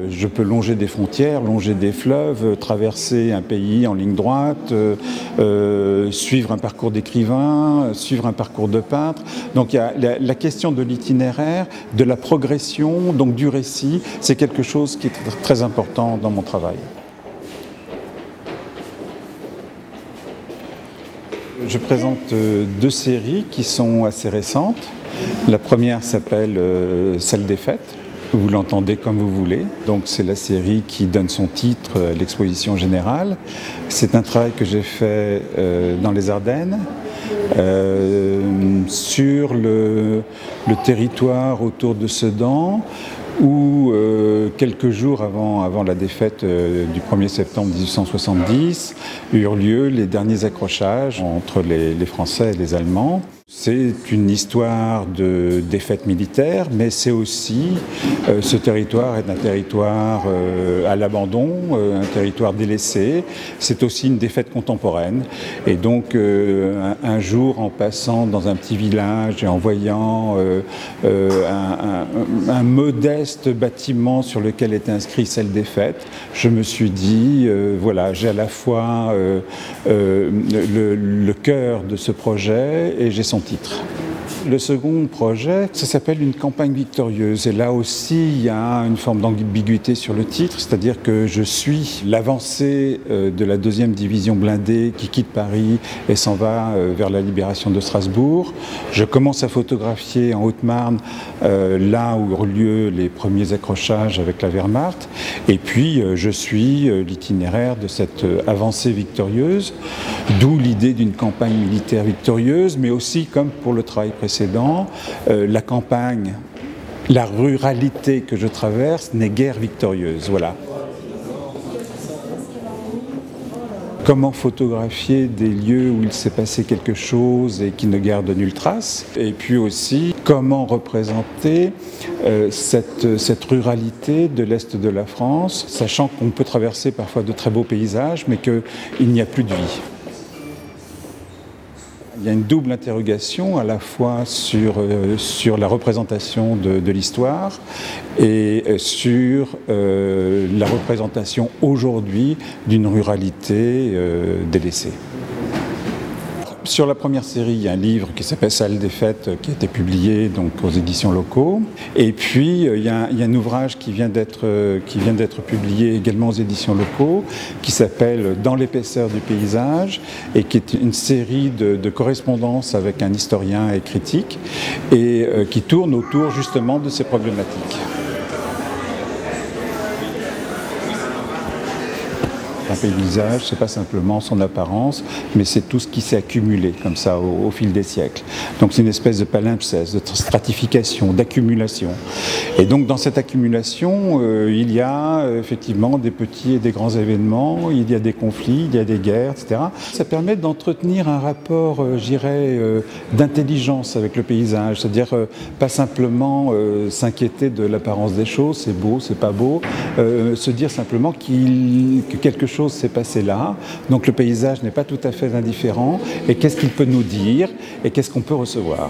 Je peux longer des frontières, longer des fleuves, traverser un pays en ligne droite, suivre un parcours d'écrivain, suivre un parcours de peintre. Donc il y a la question de l'itinéraire, de la progression, donc du récit, c'est quelque chose qui est très important dans mon travail. Je présente deux séries qui sont assez récentes. La première s'appelle Celle des fêtes. Vous l'entendez comme vous voulez. Donc c'est la série qui donne son titre à l'exposition générale. C'est un travail que j'ai fait dans les Ardennes, sur le territoire autour de Sedan, où quelques jours avant la défaite du 1er septembre 1870 eurent lieu les derniers accrochages entre les Français et les Allemands. C'est une histoire de défaite militaire, mais c'est aussi, ce territoire est un territoire à l'abandon, un territoire délaissé. C'est aussi une défaite contemporaine. Et donc, un jour, en passant dans un petit village et en voyant un modeste bâtiment sur lequel est inscrit Celle des fêtes, je me suis dit, voilà, j'ai à la fois le cœur de ce projet et j'ai son titre. Le second projet, ça s'appelle Une campagne victorieuse. Et là aussi, il y a une forme d'ambiguïté sur le titre, c'est-à-dire que je suis l'avancée de la 2e division blindée qui quitte Paris et s'en va vers la libération de Strasbourg. Je commence à photographier en Haute-Marne, là où eurent lieu les premiers accrochages avec la Wehrmacht. Et puis, je suis l'itinéraire de cette avancée victorieuse, d'où l'idée d'une campagne militaire victorieuse, mais aussi, comme pour le travail précédent, la campagne, la ruralité que je traverse n'est guère victorieuse. Voilà. Comment photographier des lieux où il s'est passé quelque chose et qui ne gardent nulle trace. Et puis aussi, comment représenter cette ruralité de l'Est de la France, sachant qu'on peut traverser parfois de très beaux paysages, mais qu'il n'y a plus de vie. Il y a une double interrogation, à la fois sur la représentation de l'histoire et sur la représentation aujourd'hui d'une ruralité délaissée. Sur la première série, il y a un livre qui s'appelle Celle des fêtes qui a été publié donc, aux éditions locaux. Et puis, il y a un ouvrage qui vient d'être publié également aux éditions locaux qui s'appelle Dans l'épaisseur du paysage et qui est une série de correspondances avec un historien et critique et qui tourne autour justement de ces problématiques. Un paysage, ce n'est pas simplement son apparence, mais c'est tout ce qui s'est accumulé comme ça au fil des siècles. Donc c'est une espèce de palimpseste, de stratification, d'accumulation. Et donc dans cette accumulation, il y a effectivement des petits et des grands événements, il y a des conflits, il y a des guerres, etc. Ça permet d'entretenir un rapport, je dirais, d'intelligence avec le paysage, c'est-à-dire pas simplement s'inquiéter de l'apparence des choses, c'est beau, c'est pas beau, se dire simplement que quelque chose s'est passé là, donc le paysage n'est pas tout à fait indifférent, et qu'est-ce qu'il peut nous dire, et qu'est-ce qu'on peut recevoir.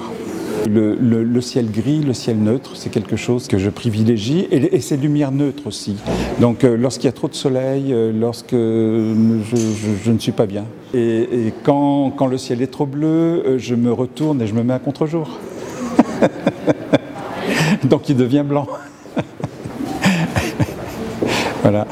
Le ciel gris, le ciel neutre, c'est quelque chose que je privilégie, et ces lumières neutres aussi. Donc lorsqu'il y a trop de soleil, lorsque je ne suis pas bien. Et quand le ciel est trop bleu, je me retourne et je me mets à contre-jour. Donc il devient blanc. Voilà.